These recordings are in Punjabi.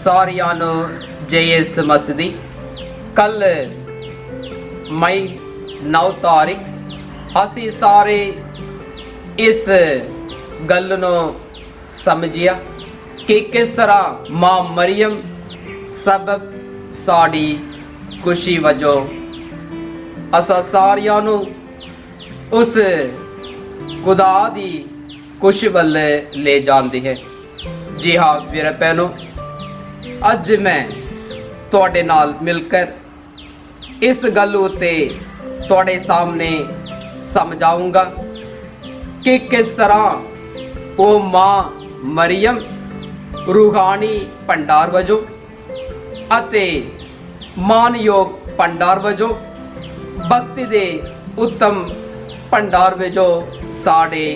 ਸਾਰਿਆਂ ਨੂੰ ਜੈ ਯਿਸੂ ਮਸੀਹ ਦੀ। ਕੱਲ ਮਈ 9 ਤਾਰੀਖ ਅਸੀਂ ਸਾਰੇ ਇਸ ਗੱਲ ਨੂੰ ਸਮਝਿਆ ਕਿ ਕਿਸ ਤਰ੍ਹਾਂ ਮਾਂ ਮਰੀਅਮ ਸਬਬ ਸਾਡੀ ਖੁਸ਼ੀ ਵਜੋਂ ਅਸਾਂ ਸਾਰਿਆਂ ਨੂੰ ਉਸ ਖੁਦਾ ਦੀ ਖੁਸ਼ੀ ਵੱਲ ਲੈ ਜਾਂਦੀ ਹੈ। ਜੀ ਹਾਂ ਵੀਰੇ ਭੈਣੋ, ਅੱਜ ਮੈਂ ਤੁਹਾਡੇ ਨਾਲ ਮਿਲ ਕੇ ਇਸ ਗੱਲ ਉਤੇ ਤੁਹਾਡੇ ਸਾਹਮਣੇ ਸਮਝਾਉਂਗਾ ਕਿ ਕਿਸ ਤਰ੍ਹਾਂ ਉਹ ਮਾਂ ਮਰੀਅਮ ਰੂਹਾਨੀ ਭੰਡਾਰ ਵਜੋਂ ਅਤੇ ਮਾਨਯੋਗ ਭੰਡਾਰ ਵਜੋਂ ਭਗਤੀ ਦੇ ਉੱਤਮ ਭੰਡਾਰ ਵਜੋਂ ਸਾਡੇ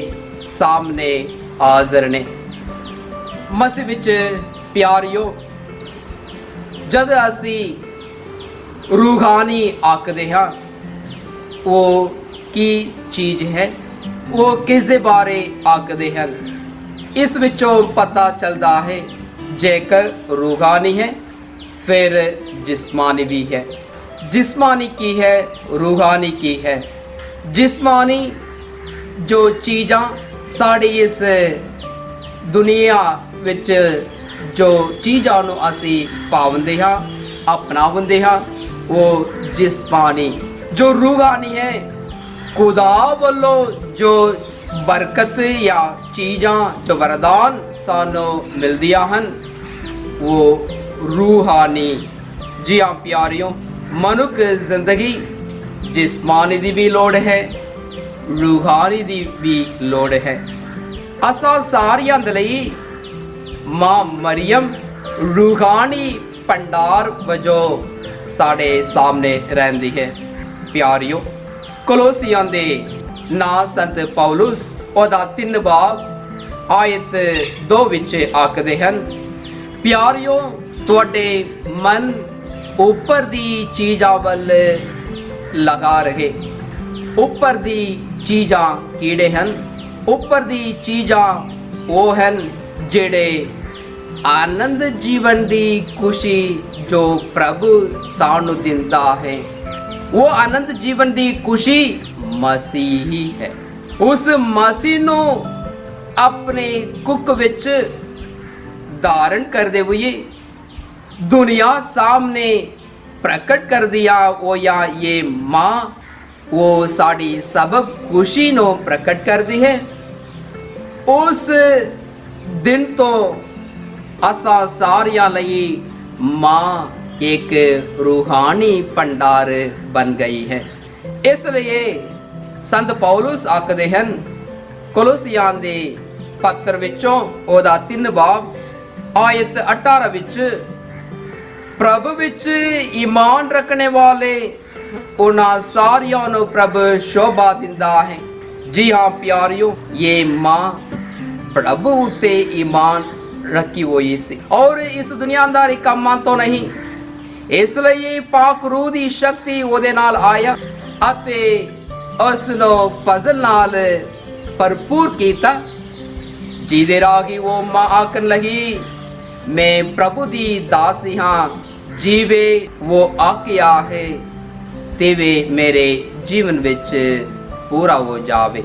ਸਾਹਮਣੇ ਹਾਜ਼ਰ ਨੇ। ਮਸੀਹ ਵਿੱਚ ਪਿਆਰਿਓ, ਜਦ ਅਸੀਂ ਰੂਹਾਨੀ ਆਖਦੇ ਹਾਂ ਉਹ ਕੀ ਚੀਜ਼ ਹੈ, ਉਹ ਕਿਸ ਦੇ ਬਾਰੇ ਆਖਦੇ ਹਨ। ਇਸ ਵਿੱਚੋਂ ਪਤਾ ਚੱਲਦਾ ਹੈ ਜੇਕਰ ਰੂਹਾਨੀ ਹੈ ਫਿਰ ਜਿਸਮਾਨੀ ਵੀ ਹੈ। ਜਿਸਮਾਨੀ ਕੀ ਹੈ, ਰੂਹਾਨੀ ਕੀ ਹੈ। ਜਿਸਮਾਨੀ ਜੋ ਚੀਜ਼ਾਂ ਸਾਡੀ ਇਸ ਦੁਨੀਆ ਵਿੱਚ ਜੋ ਚੀਜ਼ਾਂ ਨੂੰ ਅਸੀਂ ਪਾਉਂਦੇ ਹਾਂ, ਅਪਣਾਉਂਦੇ ਹਾਂ, ਉਹ ਜਿਸਮਾਨੀ। ਜੋ ਰੂਹਾਨੀ ਹੈ, ਖੁਦਾ ਵੱਲੋਂ ਜੋ ਬਰਕਤ ਜਾਂ ਚੀਜ਼ਾਂ ਜੋ ਵਰਦਾਨ ਸਾਨੂੰ ਮਿਲਦੀਆਂ ਹਨ, ਉਹ ਰੂਹਾਨੀ। ਜੀ ਹਾਂ ਪਿਆਰਿਓ, ਮਨੁੱਖ ਜ਼ਿੰਦਗੀ ਜਿਸਮਾਨੀ ਦੀ ਵੀ ਲੋੜ ਹੈ, ਰੂਹਾਨੀ ਦੀ ਵੀ ਲੋੜ ਹੈ। ਅਸਾਂ ਸਾਰਿਆਂ ਦੇ ਲਈ ਮਾਂ ਮਰੀਅਮ ਰੂਹਾਨੀ ਭੰਡਾਰ ਵਜੋਂ ਸਾਡੇ ਸਾਹਮਣੇ ਰਹਿੰਦੀ ਹੈ। ਪਿਆਰਿਓ, ਕੋਲੋਸੀਆਂ ਦੇ ਨਾਂ ਸੰਤ ਪੌਲੁਸ ਉਹਦਾ 3 ਬਾਬ ਆਇਤ 2 ਵਿੱਚ ਆਖਦੇ ਹਨ, ਪਿਆਰਿਓ ਤੁਹਾਡੇ ਮਨ ਉੱਪਰ ਦੀ ਚੀਜ਼ਾਂ ਵੱਲ ਲਗਾ ਰਹੇ। ਉੱਪਰ ਦੀ ਚੀਜ਼ਾਂ ਕਿਹੜੇ ਹਨ? ਉੱਪਰ ਦੀ ਚੀਜ਼ਾਂ ਉਹ ਹਨ ਜਿਹੜੇ ਆਨੰਦ ਜੀਵਨ ਦੀ ਖੁਸ਼ੀ ਜੋ ਪ੍ਰਭੂ ਸਾਨੂੰ ਦਿੰਦਾ ਹੈ। ਉਹ ਆਨੰਦ ਜੀਵਨ ਦੀ ਖੁਸ਼ੀ ਮਸੀਹ ਹੀ ਹੈ। ਉਸ ਮਸੀਹ ਨੂੰ ਆਪਣੇ ਕੁੱਖ ਵਿੱਚ ਧਾਰਨ ਕਰਦੇ ਹੋਏ ਦੁਨੀਆ ਸਾਹਮਣੇ ਪ੍ਰਗਟ ਕਰ ਦਿਆ। ਉਹ ਜਾਂ ਇਹ ਮਾਂ ਉਹ ਸਾਡੀ ਸਬਬ ਖੁਸ਼ੀ ਨੂੰ ਪ੍ਰਗਟ ਕਰਦੀ ਹੈ। ਉਸ ਦਿਨ ਤੋਂ ਅਸਾਂ ਸਾਰਿਆਂ ਲਈ ਮਾਂ ਇੱਕ ਰੂਹਾਨੀ ਭੰਡਾਰ ਬਣ ਗਈ ਹੈ। ਇਸ ਲਈ ਸੰਤ ਪੌਲੁਸ ਆਖਦੇ ਹਨ ਕੋਲੋਸੀਆਂ ਦੇ ਪੱਤਰ ਵਿੱਚੋਂ ਉਹਦਾ 3 ਬਾਬ ਆਇਤ 18 ਵਿੱਚ, ਪ੍ਰਭੂ ਵਿੱਚ ਈਮਾਨ ਰੱਖਣੇ ਵਾਲੇ ਉਹਨਾਂ ਸਾਰਿਆਂ ਨੂੰ ਪ੍ਰਭੂ ਸ਼ੋਭਾ ਦਿੰਦਾ ਹੈ। ਜੀ ਹਾਂ ਪਿਆਰਿਓ, ਇਹ ਮਾਂ ਪ੍ਰਭੂ ਉਤੇ ਈਮਾਨ ਰੱਖੀ ਹੋਈ ਸੀ ਔਰ ਇਸ ਦੁਨੀਆਦਾਰੀ ਕੰਮਾਂ ਤੋਂ ਨਹੀਂ। ਇਸ ਲਈ ਪਾਕ ਰੂਹ ਦੀ ਸ਼ਕਤੀ ਉਹਦੇ ਨਾਲ ਆਇਆ ਅਤੇ ਉਸ ਨੂੰ ਫਜ਼ਲ ਨਾਲ ਭਰਪੂਰ ਕੀਤਾ। ਜਿਹਦੇ ਰਾਗੀ ਉਹ ਮਾਂ ਆਖਣ ਲਗੀ, ਮੈਂ ਪ੍ਰਭੂ ਦੀ ਦਾਸੀ ਹਾਂ, ਜੀਵੇ ਉਹ ਆਖਿਆ ਹੈ ਤੇਵੇ ਮੇਰੇ ਜੀਵਨ ਵਿੱਚ ਪੂਰਾ ਹੋ ਜਾਵੇ।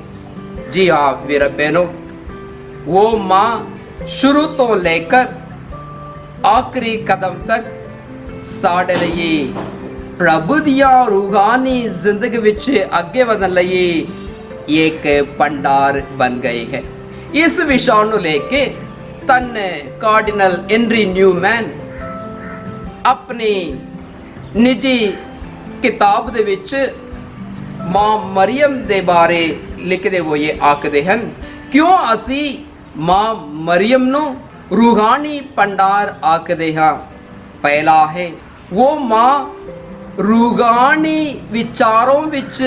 ਜੀ ਹਾਂ ਵੀਰੇ ਭੈਣੋ, ਉਹ ਮਾਂ ਸ਼ੁਰੂ ਤੋਂ ਲੈ ਕਰ ਆਖਰੀ ਕਦਮ ਤੱਕ ਸਾਡੇ ਲਈ ਪ੍ਰਭੂ ਦੀਆਂ ਰੂਹਾਨੀ ਜ਼ਿੰਦਗੀ ਵਿੱਚ ਅੱਗੇ ਵਧਣ ਲਈ ਇੱਕ ਭੰਡਾਰ ਬਣ ਗਈ ਹੈ। ਇਸ ਵਿਸ਼ਾ ਨੂੰ ਲੈ ਕੇ ਧੰਨ ਕਾਰਡੀਨਲ ਹੈਨਰੀ ਨਿਊਮੈਨ ਆਪਣੀ ਨਿੱਜੀ ਕਿਤਾਬ ਦੇ ਵਿੱਚ ਮਾਂ ਮਰੀਅਮ ਦੇ ਬਾਰੇ ਲਿਖਦੇ ਹੋਏ ਆਖਦੇ ਹਨ, ਕਿਉਂ ਅਸੀਂ ਮਾਂ ਮਰੀਅਮ ਨੂੰ ਰੂਹਾਨੀ ਭੰਡਾਰ ਆਖਦੇ ਹਾਂ? ਪਹਿਲਾ ਹੈ ਉਹ ਮਾਂ ਰੂਹਾਨੀ ਵਿਚਾਰਾਂ ਵਿੱਚ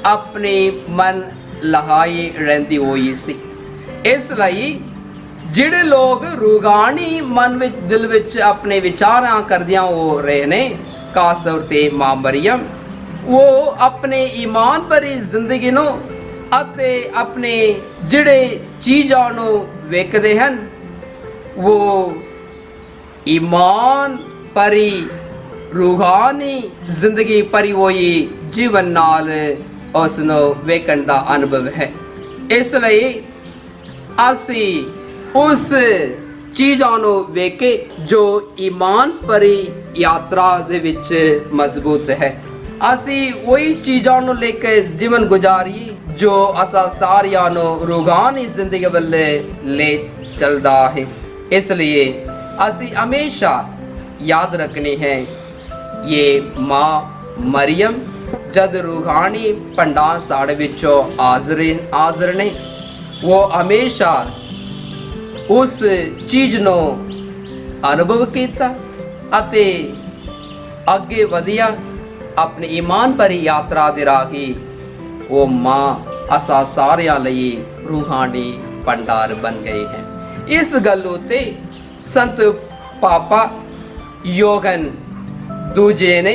ਆਪਣੇ ਮਨ ਲਹਾਈ ਰਹਿੰਦੀ ਹੋਈ ਸੀ। ਇਸ ਲਈ ਜਿਹੜੇ ਲੋਕ ਰੂਹਾਨੀ ਮਨ ਵਿੱਚ ਦਿਲ ਵਿੱਚ ਆਪਣੇ ਵਿਚਾਰਾਂ ਕਰਦਿਆਂ ਹੋ ਰਹੇ ਨੇ, ਖਾਸ ਤੌਰ ਤੇ ਮਾਂ ਮਰੀਅਮ, ਉਹ ਆਪਣੇ ਈਮਾਨ ਭਰੀ ਜ਼ਿੰਦਗੀ ਨੂੰ ਅਤੇ ਆਪਣੇ ਜਿਹੜੇ ਚੀਜ਼ਾਂ ਨੂੰ ਵੇਖਦੇ ਹਨ, ਉਹ ईमान भरी रूहानी जिंदगी भरी होई जीवन नाल उस नूं वेखण दा अनुभव है। इसलिए ਅਸੀਂ ਉਸ ਚੀਜ਼ਾਂ ਨੂੰ ਵੇਖ ਕੇ ਜੋ ਈਮਾਨ ਭਰੀ ਯਾਤਰਾ ਦੇ ਵਿੱਚ ਮਜ਼ਬੂਤ ਹੈ, ਅਸੀਂ ਉਹੀ ਚੀਜ਼ਾਂ ਨੂੰ ਲੈ ਕੇ ਜੀਵਨ ਗੁਜ਼ਾਰੀਏ ਜੋ ਅਸਾਂ ਸਾਰਿਆਂ ਨੂੰ ਰੂਹਾਨੀ ਜ਼ਿੰਦਗੀ ਵੱਲ ਲੈ ਚੱਲਦਾ ਹੈ। ਇਸ ਲਈ ਅਸੀਂ ਹਮੇਸ਼ਾ याद रखनी है, ये माँ मरियम जद रूहानी भंडार साढ़े विचों हाज़र ने, वो हमेशा उस चीज़ नो अनुभव किया अते अगे वधिया अपनी ईमान भरी यात्रा दे राही वो माँ असा सारियां लई रूहानी भंडार बन गई है। इस गल उत्ते संत पापा योगन दूजे ने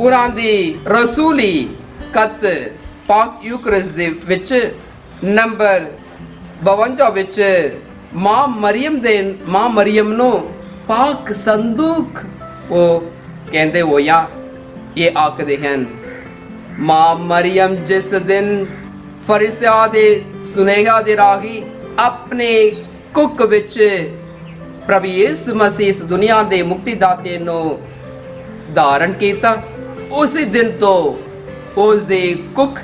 उन्हां दी रसूली कत पाक यूकरिस दे विच नंबर 52 विच मां मरियम नो पाक संदूक वो कहंदे होया ये आखदे हन, मां मरियम जिस दिन फरिश्तियां दे सुनेहा दे राही अपने कुक विच प्रभु यीशु मसीह इस दुनिया के मुक्तिदाते नूं धारण किया, उस दिन तो उस दे कुक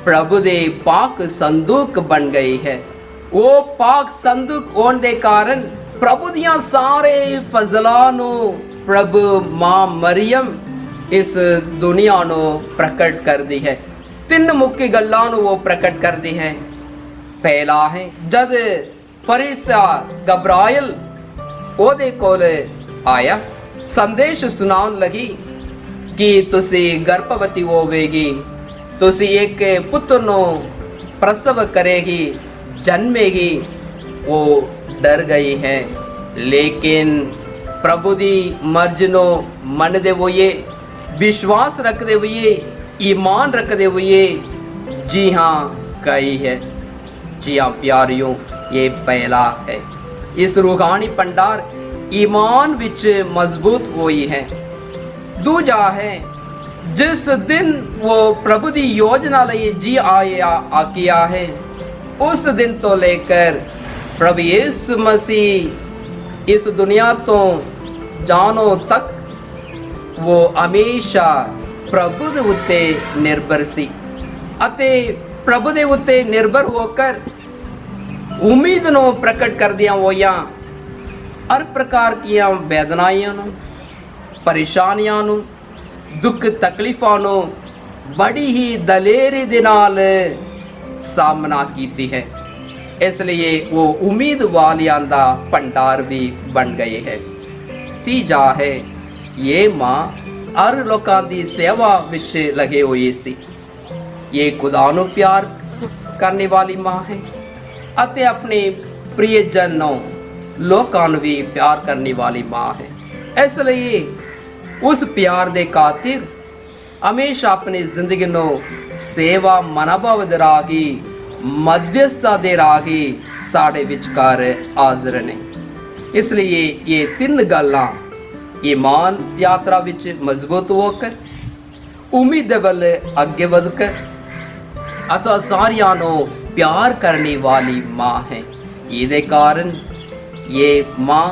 प्रभु दे पाक संदूक बन गई है। वो पाक संदूक होने दे कारण प्रभु दियां सारे फजलां नूं प्रभु मां मरियम इस दुनिया नूं प्रकट करदी है। तीन मुख्य गल्लां नूं वो प्रकट करदी है। पहला है जद फरिश्ता गब्राइल ਉਹਦੇ ਕੋਲ ਆਇਆ, ਸੰਦੇਸ਼ ਸੁਣਾਉਣ ਲੱਗੀ ਕਿ ਤੁਸੀਂ ਗਰਭਵਤੀ ਹੋਵੇਗੀ, ਤੁਸੀਂ ਇੱਕ ਪੁੱਤਰ ਨੂੰ ਪ੍ਰਸਵ ਕਰੇਗੀ, ਜਨਮੇਗੀ। ਉਹ ਡਰ ਗਈ ਹੈ, ਲੇਕਿਨ ਪ੍ਰਭੂ ਦੀ ਮਰਜ਼ੀ ਨੂੰ ਮੰਨਦੇ ਹੋਏ, ਵਿਸ਼ਵਾਸ ਰੱਖਦੇ ਹੋਏ, ईमान रखते हुए जी हाँ कही है। जी हाँ प्यारियों, ये पहला है। इस रूहानी भंडार ईमान विच मजबूत हुई है। दूजा है जिस दिन वो प्रभु की योजना लिए जी आकिया है, उस दिन तो लेकर प्रभु यीशु मसीह इस दुनिया तो जानो तक वो हमेशा प्रभु दे उत्ते निर्भर सी अते प्रभु दे उत्ते निर्भर होकर उम्मीद नूं प्रकट करदियां होइयां हर प्रकार कीਆਂ वेदनाइयां नूं, परेशानियां नूं, दुख तकलीफां नूं बड़ी ही दलेरी दे नाल सामना कीती है। इसलिए वो उम्मीद वालियां दा भंडार भी बन गए है। तीजा है ये माँ हर लोकां दी सेवा विच लगे हुई सी। ये खुदा नूं प्यार करने वाली माँ है अते अपने प्रियजनों लोकां नूं भी प्यार करने वाली माँ है। इसलिए उस प्यार दे खातिर हमेशा अपनी जिंदगी नूं सेवा मनोभाव दे राही, मध्यस्थता दे राही साडे विचकार हाज़र ने। इसलिए ये तीन गल्लां ईमान यात्रा विच मजबूत होकर उम्मीद वल अगे वधकर असां सारियां नूं प्यार करने वाली माँ है। ये कारण ये माँ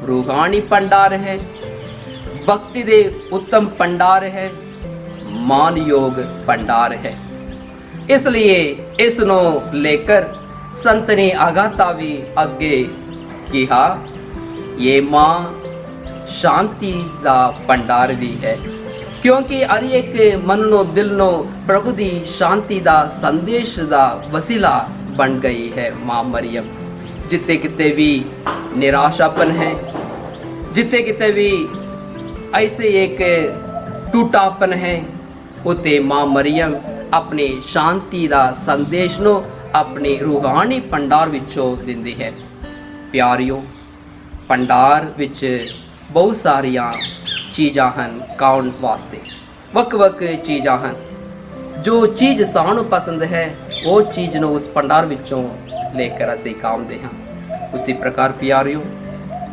रूहानी भंडार है, भक्ति दे उत्तम भंडार है, मान योग भंडार है। इसलिए इस नूं लेकर संत ने आगाता भी अगे कहा, ये माँ शांति दा भंडार भी है, क्योंकि हर एक मन नो दिल नो प्रभु दी शांति दा संदेश दा वसीला बन गई है माँ मरियम। जिते किते भी निराशापन है, जिते किते भी ऐसे एक टूटापन है, उते माँ मरियम अपनी शांति दा संदेश नो अपने रूहानी भंडार विचों दिंदी है। प्यारियों, भंडार विच बहुत सारियां चीज़ां हन खाण वास्ते, वक चीज़ां हन। जो चीज़ सानू पसंद है वो चीज़ नूं उस भंडार विचों लेकर असीं खांदे हां। उसी प्रकार प्यारियों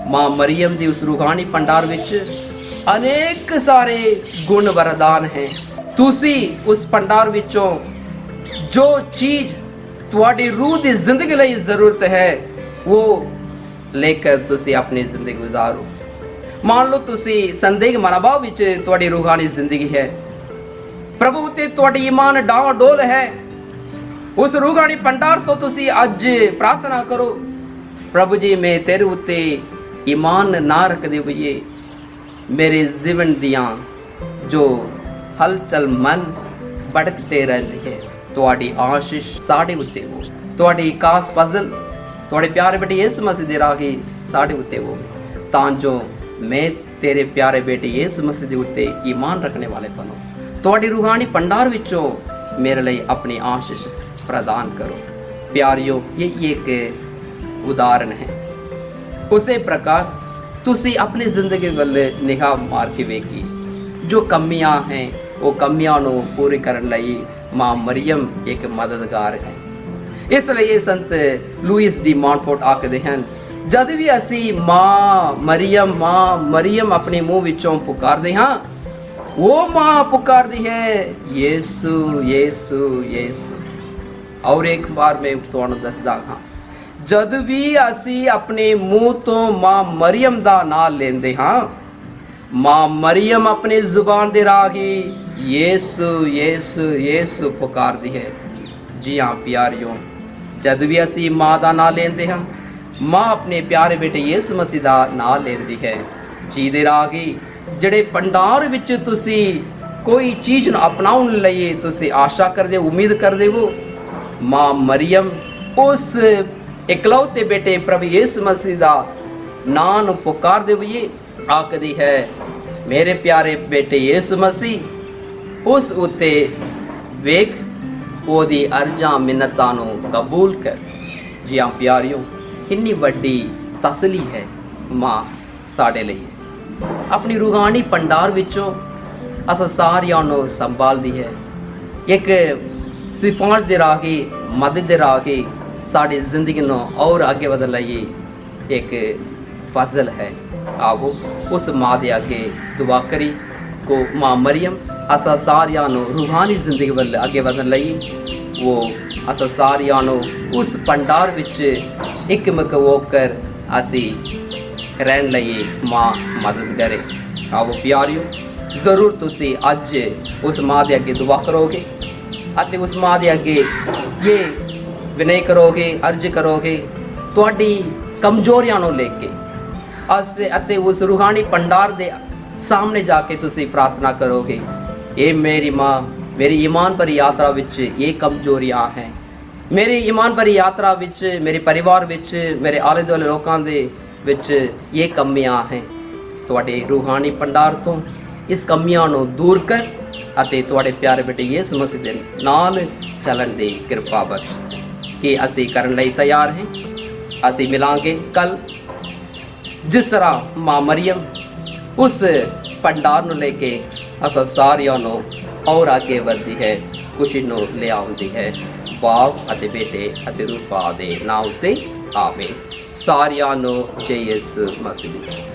ਮਾਂ ਮਰੀਮ ਦੀ ਉਸ ਰੂਹਾਨੀ ਭੰਡਾਰ ਵਿੱਚ ਅਨੇਕ ਸਾਰੇ ਗੁਣ ਵਰਦਾਨ ਹੈ। ਤੁਸੀਂ ਉਸ ਭੰਡਾਰ ਵਿੱਚੋਂ ਜੋ ਚੀਜ਼ ਤੁਹਾਡੀ ਰੂਹ ਦੀ ਜ਼ਿੰਦਗੀ ਲਈ ਜ਼ਰੂਰਤ ਹੈ ਉਹ लेकर ਤੁਸੀਂ ਆਪਣੀ ਜ਼ਿੰਦਗੀ ਗੁਜ਼ਾਰੋ। ਮੰਨ ਲਓ ਤੁਸੀਂ ਸੰਦੇਹ ਮਨੋਭਾਵ ਵਿੱਚ ਤੁਹਾਡੀ ਰੂਹਾਨੀ ਜ਼ਿੰਦਗੀ ਹੈ, ਪ੍ਰਭੂ ਤੇ ਤੁਹਾਡੀ ਈਮਾਨ ਡਾਵਾਡੋਲ ਹੈ, ਉਸ ਰੂਹਾਨੀ ਭੰਡਾਰ ਤੋਂ ਤੁਸੀਂ ਅੱਜ ਪ੍ਰਾਰਥਨਾ ਕਰੋ, ਪ੍ਰਭੂ ਜੀ ਮੈਂ ਤੇਰੇ ਉੱਤੇ ਈਮਾਨ ਨਾ ਰੱਖਦੇ ਹੋਏ ਮੇਰੇ ਜੀਵਨ ਦੀਆਂ ਜੋ ਹਲਚਲ ਮਨ ਭਟਕਤੇ ਰਹਿੰਦੀ ਹੈ, ਤੁਹਾਡੀ ਆਸ਼ੀਸ਼ ਸਾਡੇ ਉੱਤੇ ਹੋ, ਤੁਹਾਡੀ ਖਾਸ ਫਜ਼ਲ ਤੁਹਾਡੇ ਪਿਆਰੇ ਬੇਟੇ ਯਿਸੂ ਮਸੀਹ ਦੇ ਰਾਹ ਸਾਡੇ ਉੱਤੇ ਹੋਵੇ, ਤਾਂ ਜੋ ਮੈਂ ਤੇਰੇ ਪਿਆਰੇ ਬੇਟੇ ਯਿਸੂ ਮਸੀਹ ਦੇ ਉੱਤੇ ਈਮਾਨ ਰੱਖਣੇ ਵਾਲੇ ਬਣੋ। ਤੁਹਾਡੀ ਰੂਹਾਨੀ ਭੰਡਾਰ ਵਿੱਚੋਂ ਮੇਰੇ ਲਈ ਆਪਣੀ ਆਸ਼ੀਸ਼ ਪ੍ਰਦਾਨ ਕਰੋ। ਪਿਆਰਿਓ, ਇਹ ਇੱਕ ਉਦਾਹਰਨ ਹੈ। ਉਸੇ ਪ੍ਰਕਾਰ ਤੁਸੀਂ ਆਪਣੀ ਜ਼ਿੰਦਗੀ ਵੱਲ ਨਿਗਾਹ ਮਾਰ ਕੇ ਵੇਖੀ, ਜੋ ਕਮੀਆਂ ਹੈ ਉਹ ਕਮੀਆਂ ਨੂੰ ਪੂਰੀ ਕਰਨ ਲਈ ਮਾਂ ਮਰੀਮ ਇੱਕ ਮਦਦਗਾਰ ਹੈ। ਇਸ ਲਈ ਇਹ ਸੰਤ ਲੂਇਸ ਡੀ ਮੌਂਟਫੋਰਟ ਆਖਦੇ ਹਨ, ਜਦ ਵੀ ਅਸੀਂ ਮਾਂ ਮਰੀਮ ਆਪਣੇ ਮੂੰਹ ਵਿੱਚੋਂ ਪੁਕਾਰਦੇ ਹਾਂ, ਉਹ ਮਾਂ ਪੁਕਾਰਦੀ ਹੈ ਯਿਸੂ ਯਿਸੂ ਯਿਸੂ। ਔਰ ਇੱਕ ਵਾਰ ਮੈਂ ਤੁਹਾਨੂੰ ਦੱਸਦਾ ਹਾਂ, ਜਦ ਵੀ ਅਸੀਂ ਆਪਣੇ ਮੂੰਹ ਤੋਂ ਮਾਂ ਮਰੀਮ ਦਾ ਨਾਮ ਲੈਂਦੇ ਹਾਂ, ਮਾਂ ਮਰੀਮ ਆਪਣੀ ਜ਼ੁਬਾਨ ਦੇ ਰਾਹੀਂ ਯਿਸੂ ਯਿਸੂ ਯਿਸੂ ਪੁਕਾਰਦੀ ਹੈ। ਜੀ ਹਾਂ ਪਿਆਰਿਓ, ਜਦ ਵੀ ਅਸੀਂ ਮਾਂ ਦਾ ਨਾਮ ਲੈਂਦੇ ਹਾਂ, ਮਾਂ ਆਪਣੇ ਪਿਆਰੇ ਬੇਟੇ ਯਿਸੂ ਮਸੀਹ ਦਾ ਨਾਮ ਲੈਂਦੀ ਹੈ। ਜਿਹਦੇ ਰਾਹੀਂ ਜਿਹੜੇ ਭੰਡਾਰ ਵਿੱਚ ਤੁਸੀਂ ਕੋਈ ਚੀਜ਼ ਨੂੰ ਅਪਣਾਉਣ ਲਈ ਤੁਸੀਂ ਆਸ਼ਾ ਕਰਦੇ ਹੋ, ਉਮੀਦ ਕਰਦੇ ਹੋ, ਮਾਂ ਮਰੀਮ ਉਸ ਇਕਲੌਤੇ ਬੇਟੇ ਪ੍ਰਭੂ ਯਿਸੂ ਮਸੀਹ ਦਾ ਨਾਂ ਨੂੰ ਪੁਕਾਰਦੇ ਹੋਏ ਆਖਦੀ ਹੈ, ਮੇਰੇ ਪਿਆਰੇ ਬੇਟੇ ਯਿਸੂ ਮਸੀਹ, ਉਸ ਉੱਤੇ ਵੇਖ, ਉਹਦੀ ਅਰਜ਼ਾਂ ਮਿੰਨਤਾਂ ਨੂੰ ਕਬੂਲ ਕਰ। ਜੀ ਹਾਂ ਪਿਆਰਿਓ, ਕਿੰਨੀ ਵੱਡੀ ਤਸੱਲੀ ਹੈ ਮਾਂ ਸਾਡੇ ਲਈ। ਆਪਣੀ ਰੂਹਾਨੀ ਭੰਡਾਰ ਵਿੱਚੋਂ ਅਸਾਂ ਸਾਰਿਆਂ ਨੂੰ ਸੰਭਾਲਦੀ ਹੈ। ਇੱਕ ਸਿਫਾਰਿਸ਼ ਦੇ ਰਾਹੀਂ, ਮਦਦ ਦੇ ਰਾਹੀਂ ਸਾਡੀ ਜ਼ਿੰਦਗੀ ਨੂੰ ਔਰ ਅੱਗੇ ਵਧਣ ਲਈ ਇੱਕ ਫਜ਼ਲ ਹੈ। ਆਵੋ ਉਸ ਮਾਂ ਦੇ ਅੱਗੇ ਦੁਆ ਕਰੀ ਕੋ ਮਾਂ ਮਰੀਮ ਅਸਾਂ ਸਾਰਿਆਂ ਨੂੰ ਰੂਹਾਨੀ ਜ਼ਿੰਦਗੀ ਵੱਲ ਅੱਗੇ ਵਧਣ ਲਈ ਉਹ ਅਸਾਂ ਸਾਰਿਆਂ ਨੂੰ ਉਸ ਭੰਡਾਰ ਵਿੱਚ ਇੱਕਮੁੱਖ ਹੋ ਕਰ ਅਸੀਂ ਰਹਿਣ ਲਈ ਮਾਂ ਮਦਦ ਕਰੇ। ਆਵੋ ਪਿਆਰਿਓ, ਜ਼ਰੂਰ ਤੁਸੀਂ ਅੱਜ ਉਸ ਮਾਂ ਦੇ ਅੱਗੇ ਦੁਆ ਕਰੋਗੇ ਅਤੇ ਉਸ ਮਾਂ ਦੇ ਅੱਗੇ ਇਹ ਵਿਨੈ ਕਰੋਗੇ, ਅਰਜ਼ ਕਰੋਗੇ, ਤੁਹਾਡੀ ਕਮਜ਼ੋਰੀਆਂ ਨੂੰ ਲੈ ਕੇ ਅਤੇ ਉਸ ਰੂਹਾਨੀ ਭੰਡਾਰ ਦੇ ਸਾਹਮਣੇ ਜਾ ਕੇ ਤੁਸੀਂ ਪ੍ਰਾਰਥਨਾ ਕਰੋਗੇ, ਇਹ ਮੇਰੀ ਮਾਂ, ਮੇਰੀ ਈਮਾਨ ਭਰੀ ਯਾਤਰਾ ਵਿੱਚ ਇਹ ਕਮਜ਼ੋਰੀਆਂ ਹੈ, ਮੇਰੀ ਈਮਾਨ ਭਰੀ ਯਾਤਰਾ ਵਿੱਚ ਮੇਰੇ ਪਰਿਵਾਰ ਵਿੱਚ, ਮੇਰੇ ਆਲੇ ਦੁਆਲੇ ਲੋਕਾਂ ਦੇ ਵਿੱਚ ਇਹ ਕਮੀਆਂ ਹੈ। ਤੁਹਾਡੇ ਰੂਹਾਨੀ ਭੰਡਾਰ ਤੋਂ ਇਸ ਕਮੀਆਂ ਨੂੰ ਦੂਰ ਕਰ ਅਤੇ ਤੁਹਾਡੇ ਪਿਆਰੇ ਬੇਟੇ ਯਿਸੂ ਮਸੀਹ ਦੇ ਨਾਲ ਚੱਲਣ ਦੀ ਕਿਰਪਾ ਬਖਸ਼। ਕਿ ਅਸੀਂ ਕਰਨ ਲਈ ਤਿਆਰ ਹਾਂ। ਅਸੀਂ ਮਿਲਾਂਗੇ ਕੱਲ, ਜਿਸ ਤਰ੍ਹਾਂ ਮਾਂ ਮਰੀਮ ਉਸ ਭੰਡਾਰ ਨੂੰ ਲੈ ਕੇ ਅਸਾਂ ਸਾਰਿਆਂ ਨੂੰ ਔਰ ਅੱਗੇ ਵਧਦੀ ਹੈ, ਖੁਸ਼ੀ ਨੂੰ ਲਿਆਉਂਦੀ ਹੈ। ਬਾਪ ਅਤੇ ਬੇਟੇ ਅਤੇ ਰੂਹ ਦੇ ਨਾਮ ਉੱਤੇ ਆਮੀਨ। ਸਾਰਿਆਂ ਨੂੰ ਜੈ ਯਿਸੂ ਮਸੀਹ।